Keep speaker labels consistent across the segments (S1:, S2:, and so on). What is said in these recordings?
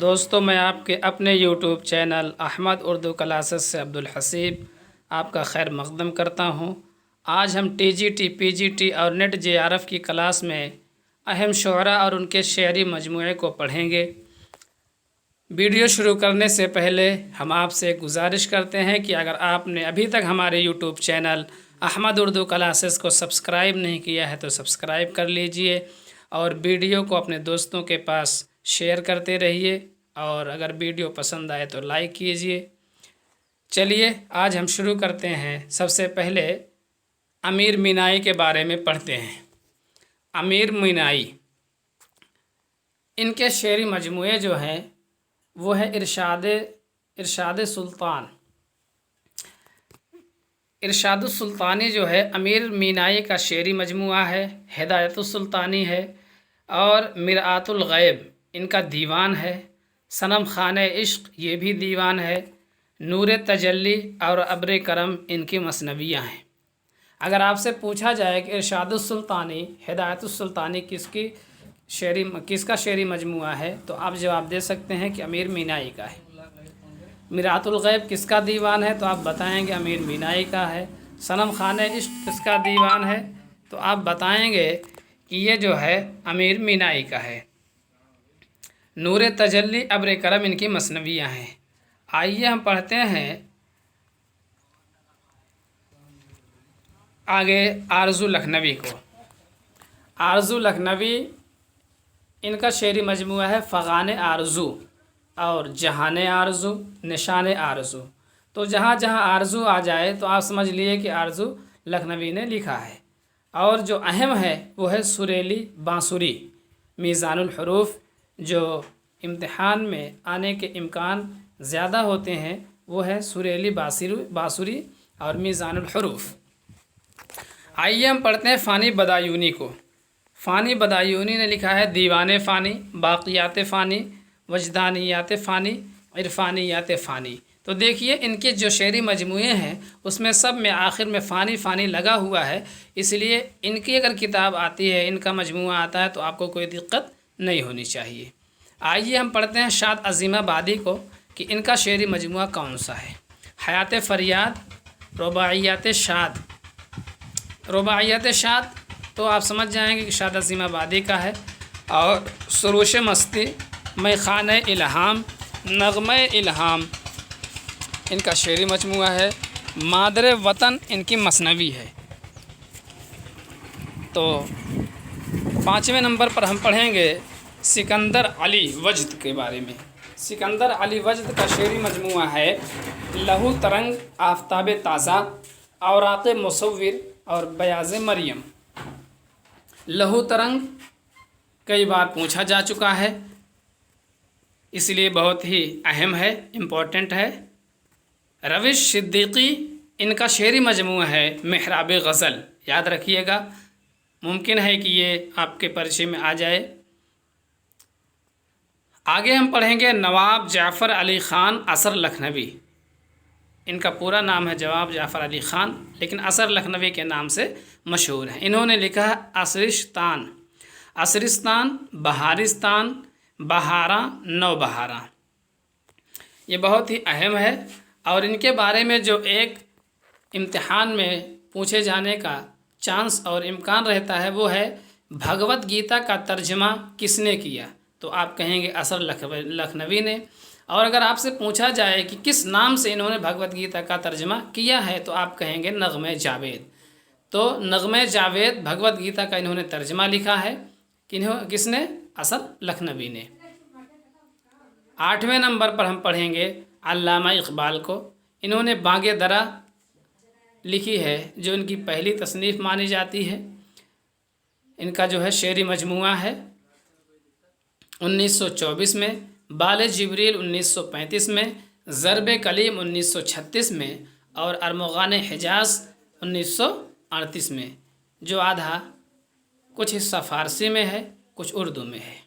S1: دوستوں، میں آپ کے اپنے YouTube channel Ahmad Urdu classes سے عبدالحسیب آپ کا خیر مقدم کرتا ہوں۔ آج ہم ٹی جی ٹی، پی جی ٹی اور نیٹ جے آر ایف کی کلاس میں اہم شعراء اور ان کے شعری مجموعے کو پڑھیں گے۔ ویڈیو شروع کرنے سے پہلے ہم آپ سے گزارش کرتے ہیں کہ اگر آپ نے ابھی تک ہمارے YouTube channel Ahmad Urdu classes کو سبسکرائب نہیں کیا ہے تو سبسکرائب کر لیجئے اور ویڈیو کو اپنے دوستوں کے پاس شیئر کرتے رہیے، اور اگر ویڈیو پسند آئے تو لائک کیجئے۔ چلیے آج ہم شروع کرتے ہیں۔ سب سے پہلے امیر مینائی کے بارے میں پڑھتے ہیں۔ امیر مینائی، ان کے شعری مجموعے جو ہیں وہ ہے ارشاد سلطان۔ ارشاد السلطانی جو ہے امیر مینائی کا شعری مجموعہ ہے۔ ہدایت السلطانی ہے اور مرآت الغیب ان کا دیوان ہے۔ صنم خانہ عشق یہ بھی دیوان ہے۔ نور تجلی اور ابر کرم ان کی مثنویاں ہیں۔ اگر آپ سے پوچھا جائے کہ ارشاد السلطانی، ہدایت السلطانی کس کا شعری مجموعہ ہے تو آپ جواب دے سکتے ہیں کہ امیر مینائی کا ہے۔ مرآت الغیب کس کا دیوان ہے تو آپ بتائیں گے امیر مینائی کا ہے۔ صنم خانہ عشق کس کا دیوان ہے تو آپ بتائیں گے کہ یہ جو ہے امیر مینائی کا ہے۔ نور تجلی ابر کرم ان کی مثنویاں ہیں۔ آئیے ہم پڑھتے ہیں آگے آرزو لکھنوی کو۔ آرزو لکھنوی ان کا شعری مجموعہ ہے فغان آرزو اور جہان آرزو، نشان آرزو۔ تو جہاں جہاں آرزو آ جائے تو آپ سمجھ لیے کہ آرزو لکھنوی نے لکھا ہے۔ اور جو اہم ہے وہ ہے سریلی بانسری، میزان الحروف جو امتحان میں آنے کے امکان زیادہ ہوتے ہیں وہ ہے سریلی بانسری اور میزان الحروف۔ آئیے ہم پڑھتے ہیں فانی بدایونی کو۔ فانی بدایونی نے لکھا ہے دیوان فانی، باقیات فانی، وجدانیات فانی، عرفانیات فانی۔ تو دیکھیے ان کے جو شعری مجموعے ہیں اس میں سب میں آخر میں فانی فانی لگا ہوا ہے، اس لیے ان کی اگر کتاب آتی ہے، ان کا مجموعہ آتا ہے تو آپ کو کوئی دقت نہیں ہونی چاہیے۔ آئیے ہم پڑھتے ہیں شاد عظیم آبادی کو کہ ان کا شعری مجموعہ کون سا ہے۔ حیات فریاد، رباعیات شاد۔ رباعیات شاد تو آپ سمجھ جائیں گے کہ شاد عظیم آبادی کا ہے، اور سروش مستی، میخانہ الہام، نغمہ الہام ان کا شعری مجموعہ ہے۔ مادر وطن ان کی مثنوی ہے۔ تو 5ویں نمبر پر ہم پڑھیں گے سکندر علی وجد کے بارے میں۔ سکندر علی وجد کا شعری مجموعہ ہے لہو ترنگ، آفتاب تازہ، اوراق مصور اور بیاض مریم۔ لہو ترنگ کئی بار پوچھا جا چکا ہے، اس لیے بہت ہی اہم ہے، امپورٹنٹ ہے۔ روش صدیقی ان کا شعری مجموعہ ہے محراب غزل، یاد رکھیے گا، ممکن ہے کہ یہ آپ کے پرچے میں آ جائے۔ آگے ہم پڑھیں گے نواب جعفر علی خان اثر لکھنوی۔ ان کا پورا نام ہے جواب جعفر علی خان، لیکن اثر لکھنوی کے نام سے مشہور ہیں۔ انہوں نے لکھا ہے عصرستان، عصرستان، بہارستان، بہاراں، نو بہاراں۔ یہ بہت ہی اہم ہے، اور ان کے بارے میں جو ایک امتحان میں پوچھے جانے کا چانس اور امکان رہتا ہے وہ ہے بھگوت گیتا کا ترجمہ کس نے کیا تو آپ کہیں گے اثر لکھنوی نے۔ اور اگر آپ سے پوچھا جائے کہ کس نام سے انہوں نے بھگوت گیتا کا ترجمہ کیا ہے تو آپ کہیں گے نغمہ جاوید۔ تو نغمہ جاوید بھگوت گیتا کا انہوں نے ترجمہ لکھا ہے، کس نے؟ اثر لکھنوی نے۔ 8ویں نمبر پر ہم پڑھیں گے علامہ اقبال کو۔ انہوں نے بانگ درا لکھی ہے جو ان کی پہلی تصنیف مانی جاتی ہے۔ ان کا جو ہے شعری مجموعہ ہے 1924 میں، بال جبریل 1935 میں، ضرب کلیم 1936 میں، اور ارمغان حجاز 1938 میں، جو آدھا کچھ حصہ فارسی میں ہے کچھ اردو میں ہے۔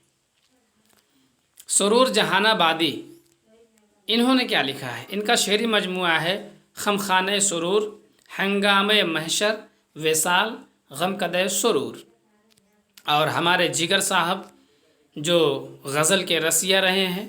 S1: سرور جہان آبادی، انہوں نے کیا لکھا ہے؟ ان کا شعری مجموعہ ہے خمخانہ سرور، ہنگام محشر، وصال، غمکدہ سرور۔ اور ہمارے جگر صاحب جو غزل کے رسیہ رہے ہیں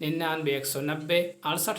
S1: 99 190 68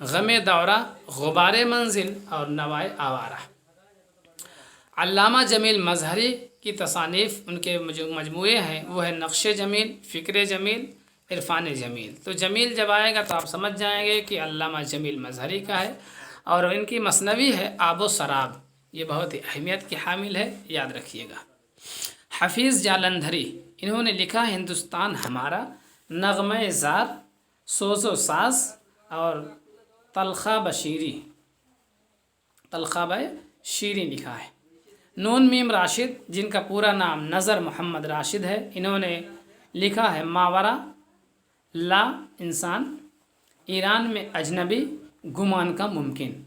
S1: غم دورہ، غبار منزل اور نوائے آوارہ۔ علامہ جمیل مظہری کی تصانیف، ان کے جو مجموعے ہیں وہ ہے نقش جمیل، فکر جمیل، عرفان جمیل۔ تو جمیل جب آئے گا تو آپ سمجھ جائیں گے کہ علامہ جمیل مظہری کا ہے، اور ان کی مثنوی ہے آب و سراب، یہ بہت ہی اہمیت کی حامل ہے، یاد رکھیے گا۔ حفیظ جالندھری، انہوں نے لکھا ہندوستان ہمارا، نغمہ زار، سوز و ساز اور تلخہ بشیری، تلخہ شیریں لکھا ہے۔ نون میم راشد، جن کا پورا نام نظر محمد راشد ہے، انہوں نے لکھا ہے ماورا لا انسان، ایران میں اجنبی گمان کا ممکن،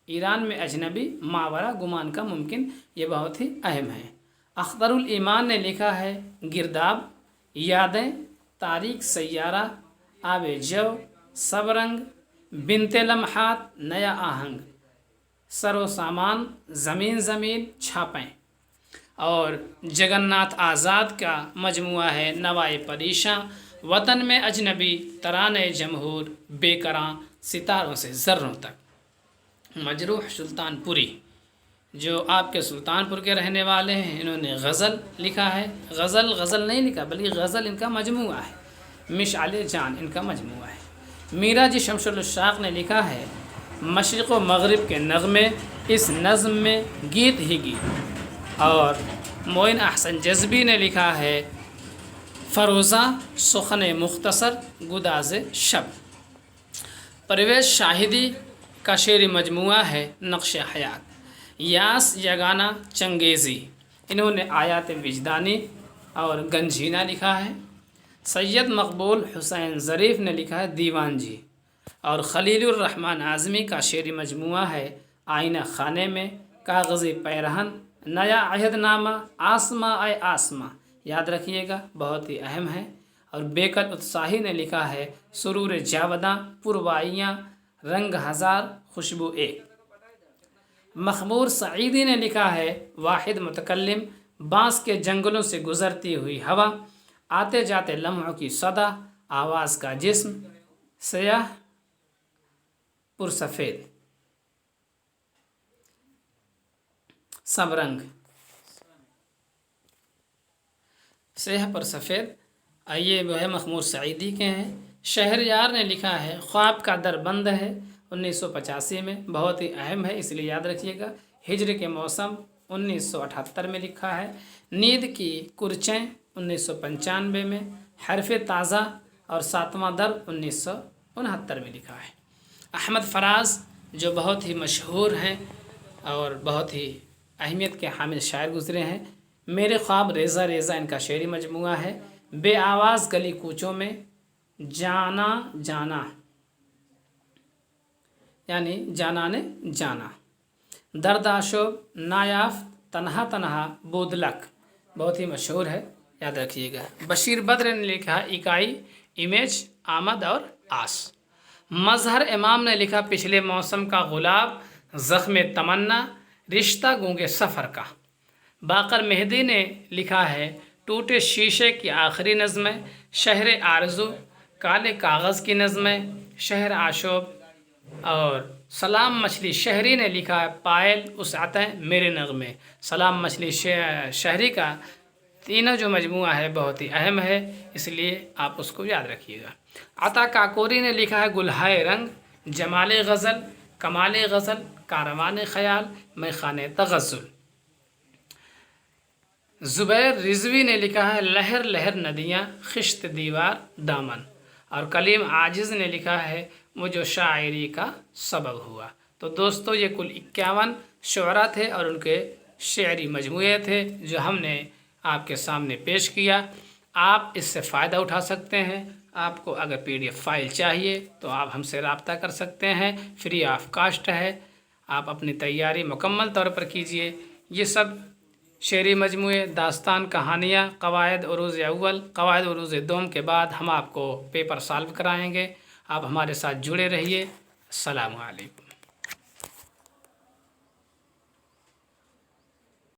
S1: ایران میں اجنبی ماورا گمان کا ممکن، یہ بہت ہی اہم ہے۔ اختر الایمان نے لکھا ہے گرداب، یادیں، تاریک سیارہ، آب جو، سب رنگ، بنت لمحات، نیا آہنگ، سر و سامان، زمین زمین، چھاپیں۔ اور جگن ناتھ آزاد کا مجموعہ ہے نوائے پریشاں، وطن میں اجنبی، ترانے جمہور، بے کراں، ستاروں سے ذروں تک۔ مجروح سلطان پوری، جو آپ کے سلطان پور کے رہنے والے ہیں، انہوں نے غزل لکھا ہے، غزل نہیں لکھا بلکہ غزل ان کا مجموعہ ہے۔ مشعل جان ان کا مجموعہ ہے۔ میرا جی شمس الشاق نے لکھا ہے مشرق و مغرب کے نغمے، اس نظم میں گیت ہی گیت۔ اور معین احسن جذبی نے لکھا ہے فروزہ، سخن مختصر، گداز شب۔ پرویز شاہدی کا شعری مجموعہ ہے نقش حیات۔ یاس یگانہ چنگیزی، انہوں نے آیات وجدانی اور گنجینہ لکھا ہے۔ سید مقبول حسین ظریف نے لکھا ہے دیوان جی۔ اور خلیل الرحمن اعظمی کا شعری مجموعہ ہے آئینہ خانے میں، کاغذی پیرہن، نیا عہد نامہ، آسماں اے آسماں، یاد رکھیے گا، بہت ہی اہم ہے۔ اور بیکل اتساہی نے لکھا ہے سرور جاوداں، پروائیاں، رنگ ہزار، خوشبو ایک۔ مخمور سعیدی نے لکھا ہے واحد متکلم، بانس کے جنگلوں سے گزرتی ہوئی ہوا، آتے جاتے لمحوں کی صدا، آواز کا جسم، سیاہ پرسفید، سب رنگ، سیاہ پر سفید، یہ وہ ہے مخمور سعیدی کے ہیں۔ شہریار نے لکھا ہے خواب کا در بند ہے، 1985 میں، بہت ہی اہم ہے، اس لیے یاد رکھیے گا۔ ہجر کے موسم 1978 میں لکھا ہے۔ نیند کی کرچیں 1995 میں، حرف تازہ اور ساتواں در 1969 میں لکھا ہے۔ احمد فراز، جو بہت ہی مشہور ہیں اور بہت ہی اہمیت کے حامل شاعر گزرے ہیں، میرے خواب ریزہ ریزہ ان کا شعری مجموعہ ہے۔ بے آواز گلی کوچوں میں، جانا جانا یعنی جانا نے جانا، درد آشوب، نایاف، تنہا تنہا، بودلک، بہت ہی مشہور ہے، یاد رکھیے گا۔ بشیر بدر نے لکھا اکائی، امیج، آمد اور آس۔ مظہر امام نے لکھا پچھلے موسم کا گلاب، زخم تمنا، رشتہ گونگے سفر کا۔ باقر مہدی نے لکھا ہے ٹوٹے شیشے کی آخری نظمیں، شہر آرزو، کالے کاغذ کی نظمیں، شہر آشوب۔ اور سلام مچھلی شہری نے لکھا ہے پائل، وسعتیں، میرے نغمے۔ سلام مچھلی شہری کا تینوں جو مجموعہ ہے بہت ہی اہم ہے، اس لیے آپ اس کو یاد رکھیے گا۔ عطا کاکوری نے لکھا ہے گلہائے رنگ، جمال غزل، کمال غزل، کاروان خیال، میخانے تغزل۔ زبیر رضوی نے لکھا ہے لہر لہر ندیاں، خشت دیوار دامن۔ اور کلیم عاجز نے لکھا ہے مجھے شاعری کا سبب ہوا۔ تو دوستو یہ کل 51 شعراء تھے اور ان کے شعری مجموعے تھے جو ہم نے آپ کے سامنے پیش کیا۔ آپ اس سے فائدہ اٹھا سکتے ہیں۔ آپ کو اگر PDF فائل چاہیے تو آپ ہم سے رابطہ کر سکتے ہیں، فری آف کاسٹ ہے۔ آپ اپنی تیاری مکمل طور پر کیجئے۔ یہ سب شعری مجموعے، داستان، کہانیاں، قواعد عروض اول، قواعد عروض دوم کے بعد ہم آپ کو پیپر سالو کرائیں گے۔ آپ ہمارے ساتھ جڑے رہیے۔ السلام علیکم۔